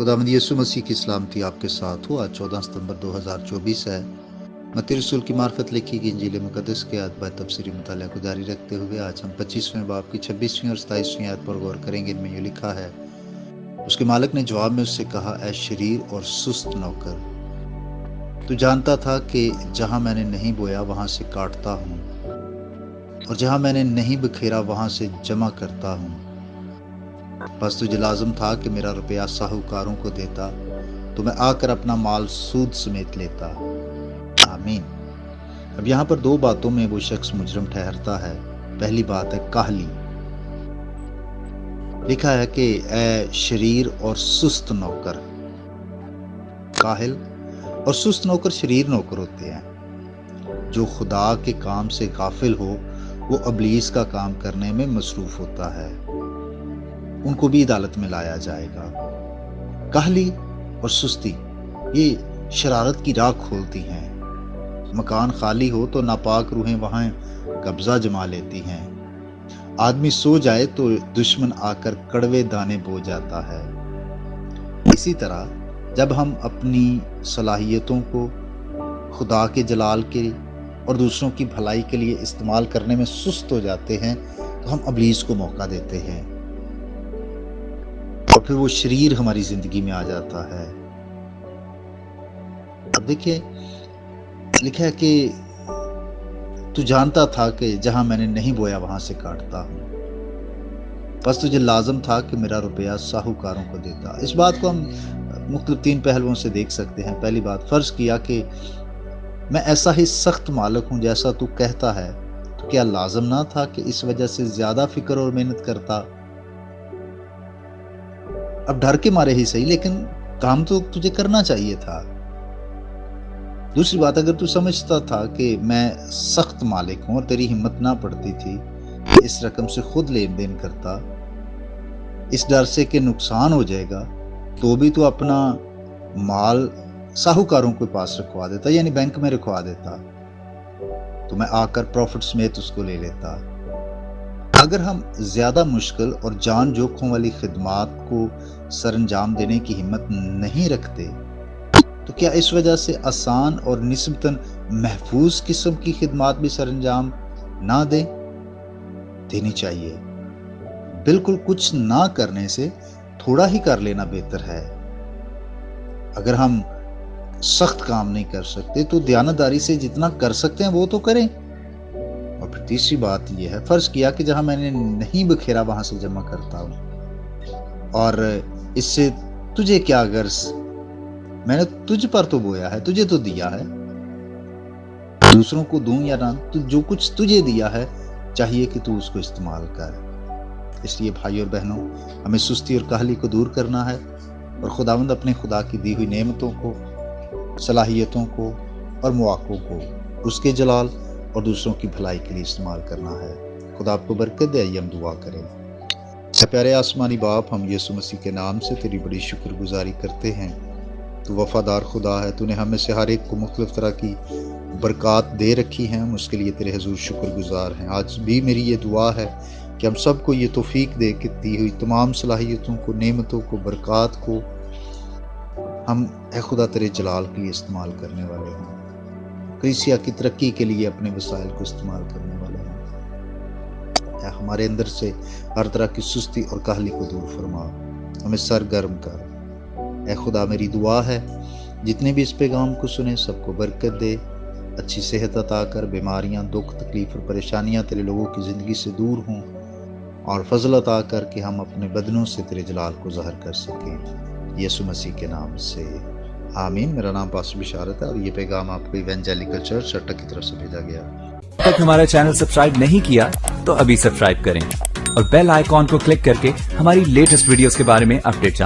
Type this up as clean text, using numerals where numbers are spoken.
खुदावंद यीशु मसीह की सलामती आपके साथ हो। आज 14 सितंबर 2024 है। मत्ती रसूल की मार्फत लिखी गई इंजील मुकद्दस के आयत बाय तफसीरी मुताला को जारी रखते हुए आज हम 25वें बाब की 26वीं और 27वीं आयत पर गौर करेंगे। इनमें यूँ लिखा है, उसके मालिक ने जवाब में उससे कहा, ऐ शरीर और सुस्त नौकर, तू जानता था कि जहाँ मैंने नहीं बोया वहाँ से काटता हूँ और जहाँ मैंने नहीं बिखेरा वहाँ से जमा करता हूँ। बस तुझे लाजम था कि मेरा रुपया साहूकारों को देता, तो मैं आकर अपना माल सूद समेत लेता। आमीन। अब यहाँ पर दो बातों में वो शख्स मुजरम ठहरता है। पहली बात है काहली। लिखा है कि ऐ शरीर और सुस्त नौकर। काहिल और सुस्त नौकर शरीर नौकर होते हैं। जो खुदा के काम से गाफिल हो वो इब्लीस का काम करने में मसरूफ होता है। उनको भी अदालत में लाया जाएगा। काहली और सुस्ती ये शरारत की राह खोलती हैं। मकान खाली हो तो नापाक रूहें वहां कब्जा जमा लेती हैं। आदमी सो जाए तो दुश्मन आकर कड़वे दाने बो जाता है। इसी तरह जब हम अपनी सलाहियतों को खुदा के जलाल के और दूसरों की भलाई के लिए इस्तेमाल करने में सुस्त हो जाते हैं तो हम इब्लीस को मौका देते हैं और फिर वो शरीर हमारी जिंदगी में आ जाता है। अब देखिए, लिखा है कि तू जानता था कि जहां मैंने नहीं बोया वहां से काटता हूं। बस तुझे लाजम था कि मेरा रुपया साहूकारों को देता। इस बात को हम मुख्तलिफ तीन पहलुओं से देख सकते हैं। पहली बात, फर्ज किया कि मैं ऐसा ही सख्त मालिक हूं जैसा तू कहता है, तो क्या लाजम ना था कि इस वजह से ज्यादा फिक्र और मेहनत करता? अब डर के मारे ही सही, लेकिन काम तो तुझे करना चाहिए था। दूसरी बात, अगर तू समझता था कि मैं सख्त मालिक हूं और तेरी हिम्मत ना पड़ती थी कि इस रकम से खुद लेन देन करता, इस डर से कि नुकसान हो जाएगा, तो भी तू अपना माल साहूकारों के पास रखवा देता, यानी बैंक में रखवा देता, तो मैं आकर प्रॉफिट समेत उसको ले लेता। अगर हम ज्यादा मुश्किल और जान जोखों वाली खिदमात को सरंजाम देने की हिम्मत नहीं रखते, तो क्या इस वजह से आसान और निस्बतन महफूज किस्म की खिदमात भी सरंजाम ना देनी चाहिए। बिल्कुल कुछ ना करने से थोड़ा ही कर लेना बेहतर है। अगर हम सख्त काम नहीं कर सकते तो दयानतदारी से जितना कर सकते हैं वो तो करें। और फिर तीसरी बात यह है, फर्ज किया कि जहां मैंने नहीं बिखेरा वहां से जमा करता हूं। और इससे तुझे क्या गर्ज, मैंने तुझ पर तो बोया है, तुझे तो दिया है। दूसरों को दूं या ना, तो जो कुछ तुझे दिया है चाहिए कि तू उसको इस्तेमाल कर। इसलिए भाई और बहनों, हमें सुस्ती और काहली को दूर करना है और खुदावंद अपने खुदा की दी हुई नेमतों को, सलाहियतों को और मौक़ों को उसके जलाल और दूसरों की भलाई के लिए इस्तेमाल करना है। खुदा आपको बरकत दे। आइए हम दुआ करें। प्यारे आसमानी बाप, हम यीशु मसीह के नाम से तेरी बड़ी शुक्रगुजारी करते हैं। तू वफादार खुदा है। तूने हमें से हर एक को मुख्तलिफ तरह की बरक़ात दे रखी हैं। हम उसके लिए तेरे हुज़ूर शुक्रगुजार हैं। आज भी मेरी ये दुआ है कि हम सबको ये तौफीक दे कि दी हुई तमाम सलाहियतों को, नेमतों को, बरक़ात को हम ए खुदा तेरे जलाल के लिए इस्तेमाल करने वाले हैं। कलीसिया की तरक्की के लिए अपने वसाइल को इस्तेमाल करने वाले हैं। हमारे अंदर से हर तरह की सुस्ती और काहली को दूर फरमा, हमें सरगर्म कर। ए खुदा, मेरी दुआ है जितने भी इस पैगाम को सुने सबको बरकत दे, अच्छी सेहत अता कर, बीमारियां, दुख, तकलीफ और परेशानियां तेरे लोगों की ज़िंदगी से दूर हों और फजल अता कर कि हम अपने बदनों से तेरे जलाल को ज़ाहिर कर सकें। यीशु मसीह के नाम से आमीन। मेरा नाम पास्टर बिशारत है और ये पैगाम आपको इवेंजेलिकल चर्च अटक की तरफ से भेजा गया। तक हमारा चैनल सब्सक्राइब नहीं किया तो अभी सब्सक्राइब करें और बेल आइकॉन को क्लिक करके हमारी लेटेस्ट वीडियोस के बारे में अपडेट जानें।